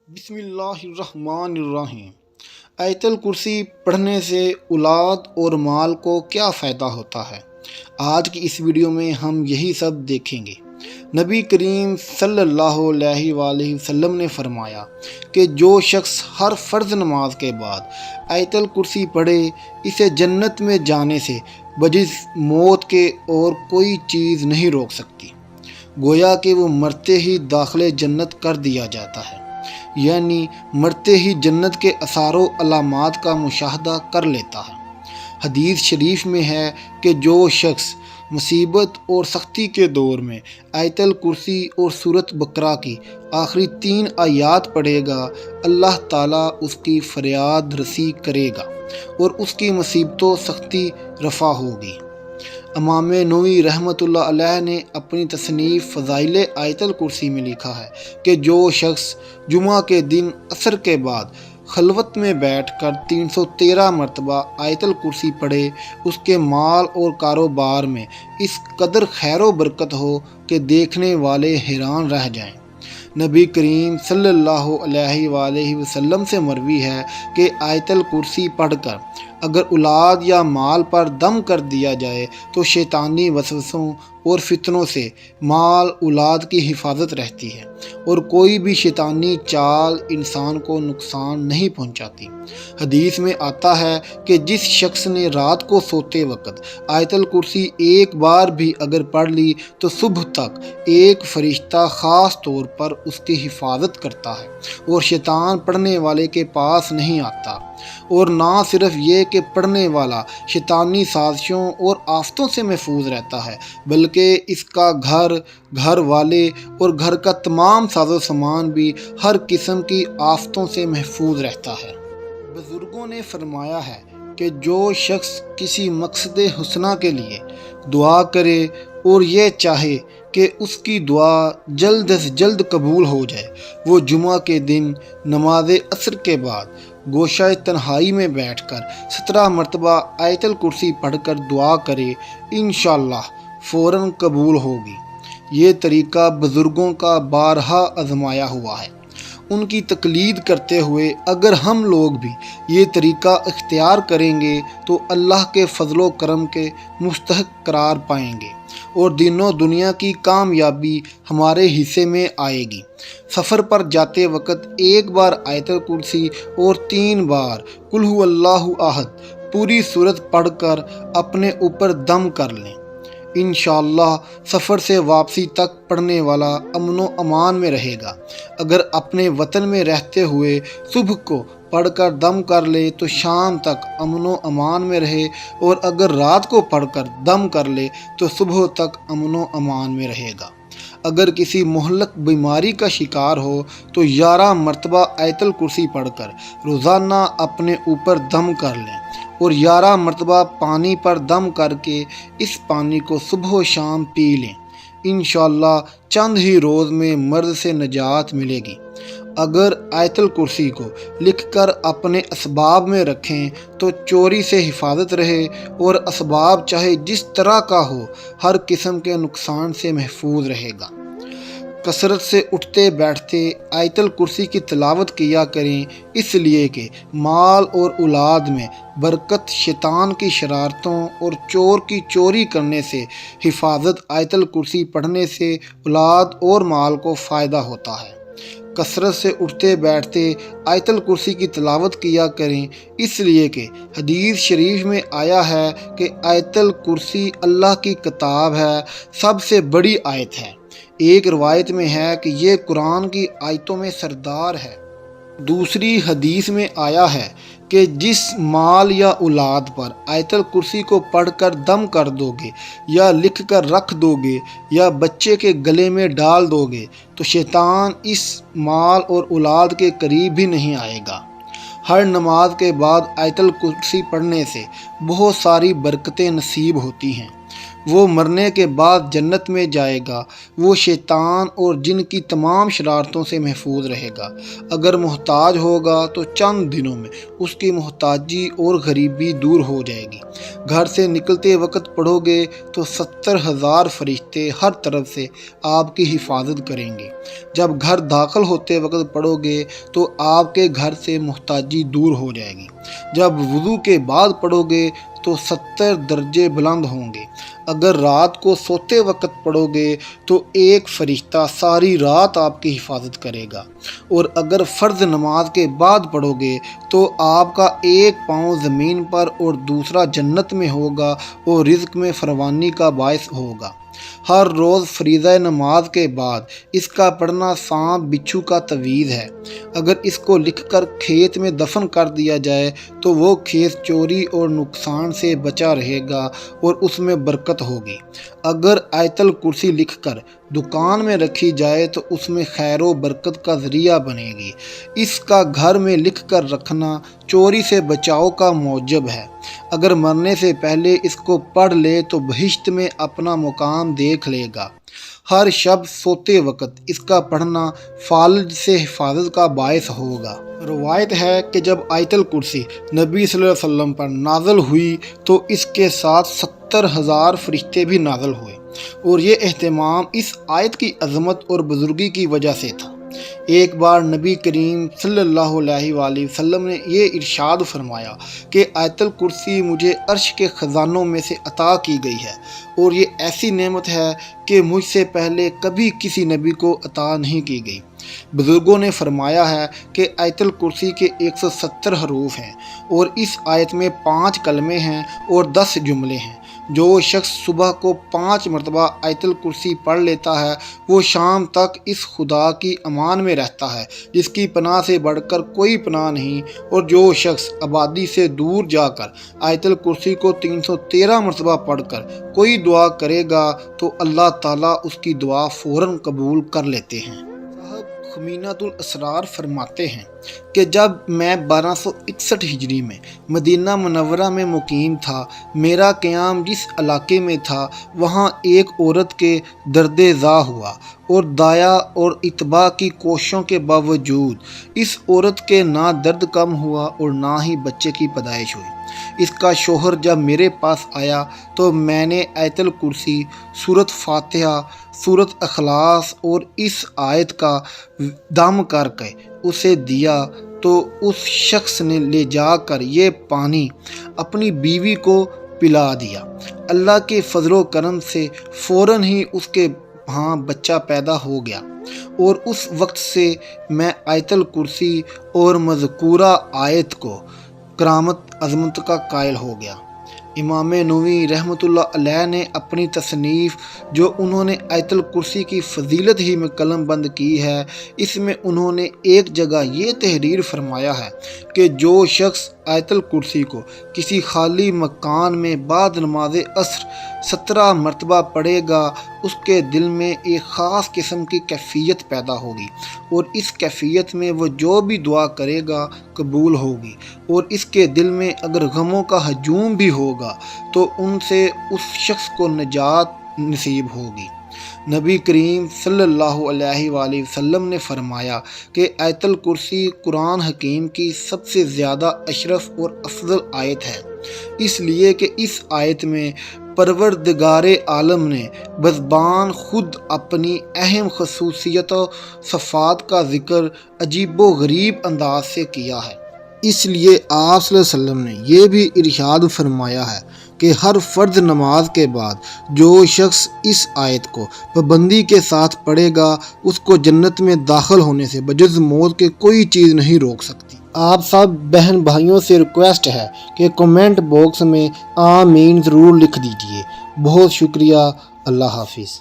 بسم اللہ الرحمن الرحیم۔ آیت الکرسی پڑھنے سے اولاد اور مال کو کیا فائدہ ہوتا ہے؟ آج کی اس ویڈیو میں ہم یہی سب دیکھیں گے۔ نبی کریم صلی اللہ علیہ وآلہ وسلم نے فرمایا کہ جو شخص ہر فرض نماز کے بعد آیت الکرسی پڑھے اسے جنت میں جانے سے بجز موت کے اور کوئی چیز نہیں روک سکتی، گویا کہ وہ مرتے ہی داخل جنت کر دیا جاتا ہے، یعنی مرتے ہی جنت کے اثار و علامات کا مشاہدہ کر لیتا ہے۔ حدیث شریف میں ہے کہ جو شخص مصیبت اور سختی کے دور میں آیت الکرسی اور سورۃ بقرہ کی آخری 3 آیات پڑھے گا، اللہ تعالیٰ اس کی فریاد رسی کرے گا اور اس کی مصیبت و سختی رفع ہوگی۔ امام نووی رحمۃ اللہ علیہ نے اپنی تصنیف فضائل آیت الکرسی میں لکھا ہے کہ جو شخص جمعہ کے دن عصر کے بعد خلوت میں بیٹھ کر 313 مرتبہ آیت الکرسی پڑھے، اس کے مال اور کاروبار میں اس قدر خیر و برکت ہو کہ دیکھنے والے حیران رہ جائیں۔ نبی کریم صلی اللہ علیہ وآلہ وسلم سے مروی ہے کہ آیت الکرسی پڑھ کر اگر اولاد یا مال پر دم کر دیا جائے تو شیطانی وسوسوں اور فتنوں سے مال اولاد کی حفاظت رہتی ہے اور کوئی بھی شیطانی چال انسان کو نقصان نہیں پہنچاتی۔ حدیث میں آتا ہے کہ جس شخص نے رات کو سوتے وقت آیت الکرسی ایک بار بھی اگر پڑھ لی تو صبح تک ایک فرشتہ خاص طور پر اس کی حفاظت کرتا ہے اور شیطان پڑھنے والے کے پاس نہیں آتا۔ اور نہ صرف یہ کہ پڑھنے والا شیطانی سازشوں اور آفتوں سے محفوظ رہتا ہے، بلکہ اس کا گھر والے اور گھر کا تمام ساز و سامان بھی ہر قسم کی آفتوں سے محفوظ رہتا ہے۔ بزرگوں نے فرمایا ہے کہ جو شخص کسی مقصد حسنہ کے لیے دعا کرے اور یہ چاہے کہ اس کی دعا جلد از جلد قبول ہو جائے، وہ جمعہ کے دن نماز عصر کے بعد گوشہ تنہائی میں بیٹھ کر 17 مرتبہ آیت الکرسی پڑھ کر دعا کرے، انشاءاللہ فوراً قبول ہوگی۔ یہ طریقہ بزرگوں کا بارہا آزمایا ہوا ہے۔ ان کی تقلید کرتے ہوئے اگر ہم لوگ بھی یہ طریقہ اختیار کریں گے تو اللہ کے فضل و کرم کے مستحق قرار پائیں گے اور دین و دنیا کی کامیابی ہمارے حصے میں آئے گی۔ سفر پر جاتے وقت ایک بار آیت الکرسی اور 3 بار قل ھو اللہ احد پوری سورت پڑھ کر اپنے اوپر دم کر لیں، انشاءاللہ سفر سے واپسی تک پڑھنے والا امن و امان میں رہے گا۔ اگر اپنے وطن میں رہتے ہوئے صبح کو پڑھ کر دم کر لے تو شام تک امن و امان میں رہے، اور اگر رات کو پڑھ کر دم کر لے تو صبح تک امن و امان میں رہے گا۔ اگر کسی مہلک بیماری کا شکار ہو تو 11 مرتبہ آیت الکرسی پڑھ کر روزانہ اپنے اوپر دم کر لیں اور 11 مرتبہ پانی پر دم کر کے اس پانی کو صبح و شام پی لیں، انشاءاللہ چند ہی روز میں مرض سے نجات ملے گی۔ اگر آیت الکرسی کو لکھ کر اپنے اسباب میں رکھیں تو چوری سے حفاظت رہے اور اسباب چاہے جس طرح کا ہو ہر قسم کے نقصان سے محفوظ رہے گا۔ کثرت سے اٹھتے بیٹھتے آیت الکرسی کی تلاوت کیا کریں، اس لیے کہ مال اور اولاد میں برکت، شیطان کی شرارتوں اور چور کی چوری کرنے سے حفاظت آیت الکرسی پڑھنے سے اولاد اور مال کو فائدہ ہوتا ہے۔ کثرت سے اٹھتے بیٹھتے آیت الکرسی کی تلاوت کیا کریں، اس لیے کہ حدیث شریف میں آیا ہے کہ آیت الکرسی اللہ کی کتاب ہے، سب سے بڑی آیت ہے۔ ایک روایت میں ہے کہ یہ قرآن کی آیتوں میں سردار ہے۔ دوسری حدیث میں آیا ہے کہ جس مال یا اولاد پر آیت الکرسی کو پڑھ کر دم کر دو گے یا لکھ کر رکھ دو گے یا بچے کے گلے میں ڈال دو گے تو شیطان اس مال اور اولاد کے قریب بھی نہیں آئے گا۔ ہر نماز کے بعد آیت الکرسی پڑھنے سے بہت ساری برکتیں نصیب ہوتی ہیں۔ وہ مرنے کے بعد جنت میں جائے گا، وہ شیطان اور جن کی تمام شرارتوں سے محفوظ رہے گا۔ اگر محتاج ہوگا تو چند دنوں میں اس کی محتاجی اور غریبی دور ہو جائے گی۔ گھر سے نکلتے وقت پڑھو گے تو 70,000 فرشتے ہر طرف سے آپ کی حفاظت کریں گے۔ جب گھر داخل ہوتے وقت پڑھو گے تو آپ کے گھر سے محتاجی دور ہو جائے گی۔ جب وضو کے بعد پڑھو گے تو 70 درجے بلند ہوں گے۔ اگر رات کو سوتے وقت پڑھو گے تو ایک فرشتہ ساری رات آپ کی حفاظت کرے گا، اور اگر فرض نماز کے بعد پڑھو گے تو آپ کا ایک پاؤں زمین پر اور دوسرا جنت میں ہوگا اور رزق میں فراوانی کا باعث ہوگا۔ ہر روز فریضہ نماز کے بعد اس کا پڑھنا سانپ بچھو کا تعویذ ہے۔ اگر اس کو لکھ کر کھیت میں دفن کر دیا جائے تو وہ کھیت چوری اور نقصان سے بچا رہے گا اور اس میں برکت ہوگی۔ اگر آیت الکرسی لکھ کر دکان میں رکھی جائے تو اس میں خیر و برکت کا ذریعہ بنے گی۔ اس کا گھر میں لکھ کر رکھنا چوری سے بچاؤ کا موجب ہے۔ اگر مرنے سے پہلے اس کو پڑھ لے تو بہشت میں اپنا مقام دیکھ لے گا۔ ہر شب سوتے وقت اس کا پڑھنا فالج سے حفاظت کا باعث ہوگا۔ روایت ہے کہ جب آیت الکرسی نبی صلی اللہ علیہ وسلم پر نازل ہوئی تو اس کے ساتھ 70,000 فرشتے بھی نازل ہوئے، اور یہ اہتمام اس آیت کی عظمت اور بزرگی کی وجہ سے تھا۔ ایک بار نبی کریم صلی اللہ علیہ وآلہ وسلم نے یہ ارشاد فرمایا کہ آیت الکرسی مجھے عرش کے خزانوں میں سے عطا کی گئی ہے، اور یہ ایسی نعمت ہے کہ مجھ سے پہلے کبھی کسی نبی کو عطا نہیں کی گئی۔ بزرگوں نے فرمایا ہے کہ آیت الکرسی کے 170 حروف ہیں، اور اس آیت میں 5 کلمے ہیں اور 10 جملے ہیں۔ جو شخص صبح کو 5 مرتبہ آیت الکرسی پڑھ لیتا ہے وہ شام تک اس خدا کی امان میں رہتا ہے جس کی پناہ سے بڑھ کر کوئی پناہ نہیں، اور جو شخص آبادی سے دور جا کر آیت الکرسی کو 313 مرتبہ پڑھ کر کوئی دعا کرے گا تو اللہ تعالیٰ اس کی دعا فوراً قبول کر لیتے ہیں۔ خمینۃ الاسرار فرماتے ہیں کہ جب میں 1261 ہجری میں مدینہ منورہ میں مقیم تھا، میرا قیام جس علاقے میں تھا وہاں ایک عورت کے درد ذا ہوا، اور دایا اور اتباع کی کوششوں کے باوجود اس عورت کے نہ درد کم ہوا اور نہ ہی بچے کی پیدائش ہوئی۔ اس کا شوہر جب میرے پاس آیا تو میں نے آیت الکرسی، سورۃ فاتحہ، سورۃ اخلاص اور اس آیت کا دم کر کے اسے دیا تو اس شخص نے لے جا کر یہ پانی اپنی بیوی کو پلا دیا۔ اللہ کے فضل و کرم سے فوراً ہی اس کے ہاں بچہ پیدا ہو گیا، اور اس وقت سے میں آیت الکرسی اور مذکورہ آیت کو کرامت عظمت کا قائل ہو گیا۔ امام نووی رحمۃ اللہ علیہ نے اپنی تصنیف جو انہوں نے آیت الکرسی کی فضیلت ہی میں قلم بند کی ہے، اس میں انہوں نے ایک جگہ یہ تحریر فرمایا ہے کہ جو شخص آیت الکرسی کو کسی خالی مکان میں بعد نماز عصر 17 مرتبہ پڑھے گا، اس کے دل میں ایک خاص قسم کی کیفیت پیدا ہوگی، اور اس کیفیت میں وہ جو بھی دعا کرے گا قبول ہوگی، اور اس کے دل میں اگر غموں کا ہجوم بھی ہوگا تو ان سے اس شخص کو نجات نصیب ہوگی۔ نبی کریم صلی اللہ علیہ وآلہ وسلم نے فرمایا کہ آیت الکرسی قرآن حکیم کی سب سے زیادہ اشرف اور افضل آیت ہے، اس لیے کہ اس آیت میں پروردگار عالم نے بزبان خود اپنی اہم خصوصیت و صفات کا ذکر عجیب و غریب انداز سے کیا ہے۔ اس لیے آپ صلی اللہ علیہ وسلم نے یہ بھی ارشاد فرمایا ہے کہ ہر فرض نماز کے بعد جو شخص اس آیت کو پابندی کے ساتھ پڑھے گا اس کو جنت میں داخل ہونے سے بجز موت کے کوئی چیز نہیں روک سکتی۔ آپ سب بہن بھائیوں سے ریکویسٹ ہے کہ کمنٹ باکس میں آمین ضرور لکھ دیجئے۔ بہت شکریہ۔ اللہ حافظ۔